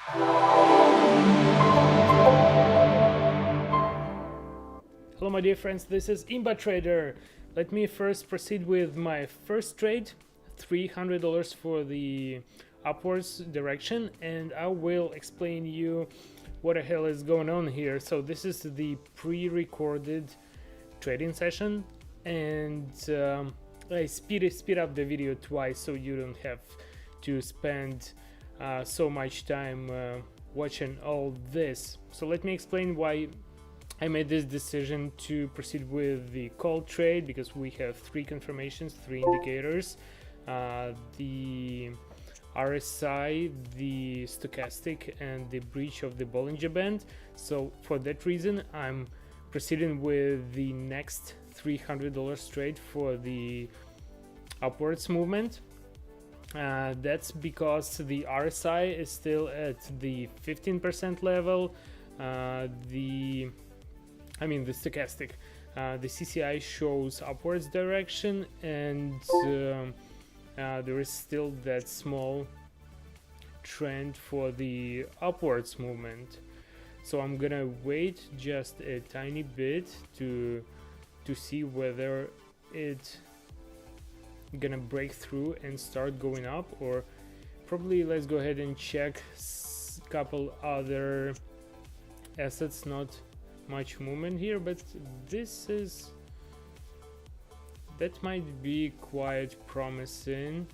Hello my dear friends, this is Imba Trader. Let me first proceed with my first trade, $300 for the upwards direction, and I will explain you what the hell is going on here. So this is the pre-recorded trading session, and I speed up the video twice so you don't have to spend so much time watching all this. So let me explain why I made this decision to proceed with the call trade, because we have three confirmations, three indicators, the RSI, the stochastic, and the breach of the Bollinger Band. So for that reason, I'm proceeding with the next $300 trade for the upwards movement. That's because the RSI is still at the 15% level. The stochastic, the CCI shows upwards direction, and there is still that small trend for the upwards movement. So I'm gonna wait just a tiny bit to see whether it's gonna break through and start going up, or probably let's go ahead and check a couple other assets. Not much movement here, but that might be quite promising.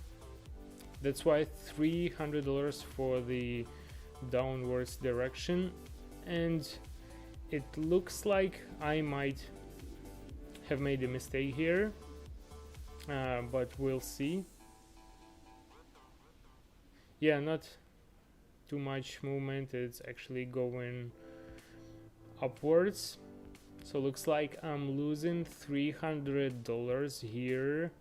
That's why $300 for the downwards direction, and it looks like I might have made a mistake here, but we'll see. Yeah, not too much movement, it's actually going upwards. So looks like I'm losing $300 here,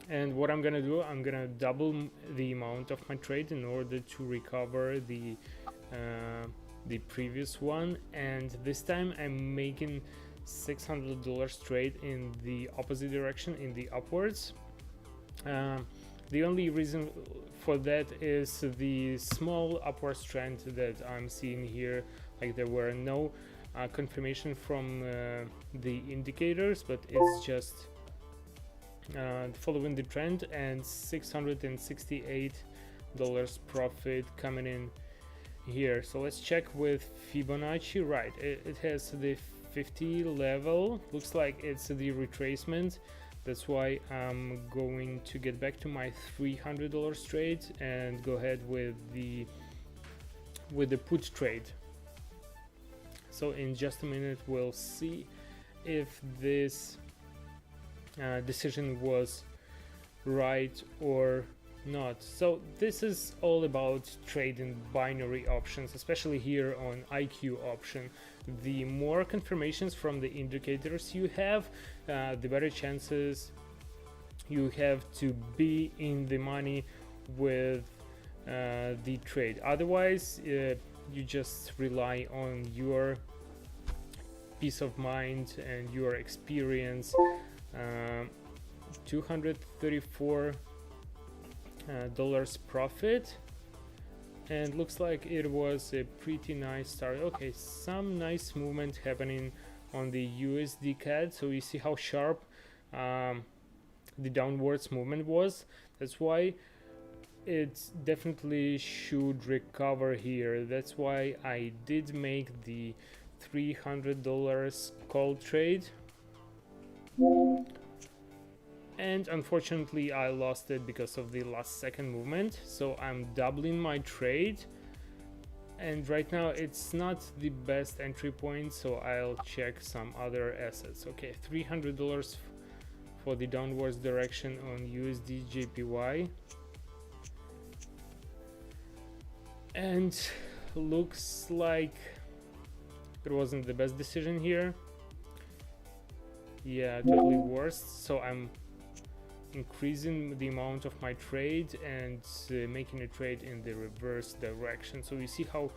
and what I'm gonna do, I'm gonna double the amount of my trade in order to recover the previous one, and this time I'm making $600 trade in the opposite direction, in the upwards. The only reason for that is the small upward trend that I'm seeing here. Like, there were no confirmation from the indicators, but it's just following the trend, and $668 profit coming in here. So let's check with Fibonacci. Right, it has the 50 level, looks like it's the retracement. That's why I'm going to get back to my $300 trade and go ahead with the put trade. So in just a minute we'll see if this decision was right or not. So this is all about trading binary options, especially here on IQ option. The more confirmations from the indicators you have, the better chances you have to be in the money with the trade. Otherwise, you just rely on your peace of mind and your experience. $234 profit, and looks like it was a pretty nice start. Okay, some nice movement happening on the USD CAD. So you see how sharp the downwards movement was. That's why it definitely should recover here. That's why I did make the $300 call trade, and unfortunately I lost it because of the last second movement. So I'm doubling my trade, and right now it's not the best entry point, so I'll check some other assets. Okay, $300 for the downwards direction on USD JPY, and looks like it wasn't the best decision here. Yeah, totally worst. So I'm increasing the amount of my trade and making a trade in the reverse direction. So you see how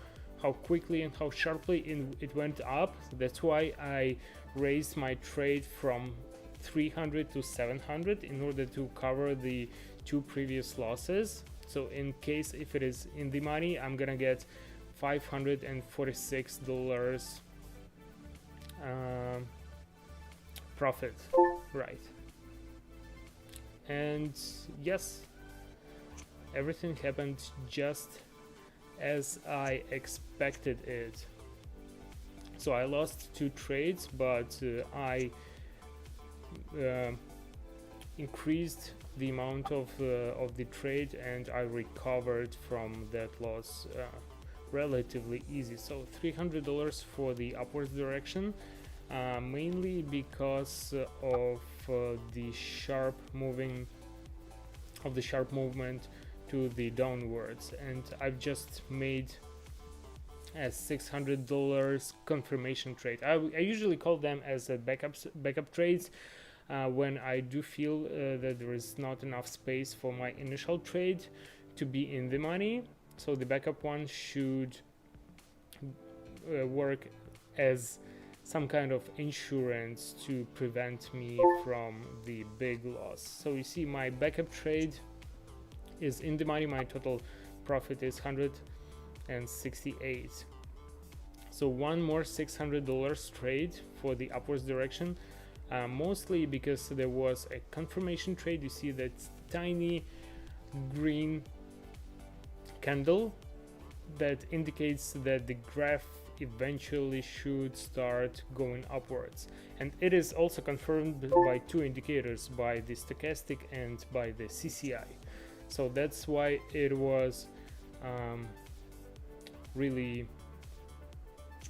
quickly and how sharply it went up. That's why I raised my trade from 300 to 700 in order to cover the two previous losses. So in case if it is in the money, I'm gonna get $546 profit, right? And yes, everything happened just as I expected it. So I lost 2 trades, but I increased the amount of the trade, and I recovered from that loss relatively easy. So $300 for the upwards direction, mainly because of the sharp movement to the downwards, and I've just made a $600 confirmation trade. I usually call them as a backup trades when I do feel that there is not enough space for my initial trade to be in the money. So the backup one should work as some kind of insurance to prevent me from the big loss. So you see my backup trade is in the money. My total profit is $168. So one more $600 trade for the upwards direction, mostly because there was a confirmation trade. You see that tiny green candle that indicates that the graph eventually should start going upwards, and it is also confirmed by 2 indicators, by the stochastic and by the CCI. So that's why it was really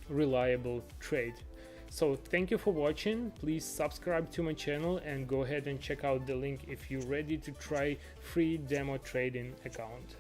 reliable trade. So thank you for watching. Please subscribe to my channel and go ahead and check out the link if you're ready to try free demo trading account.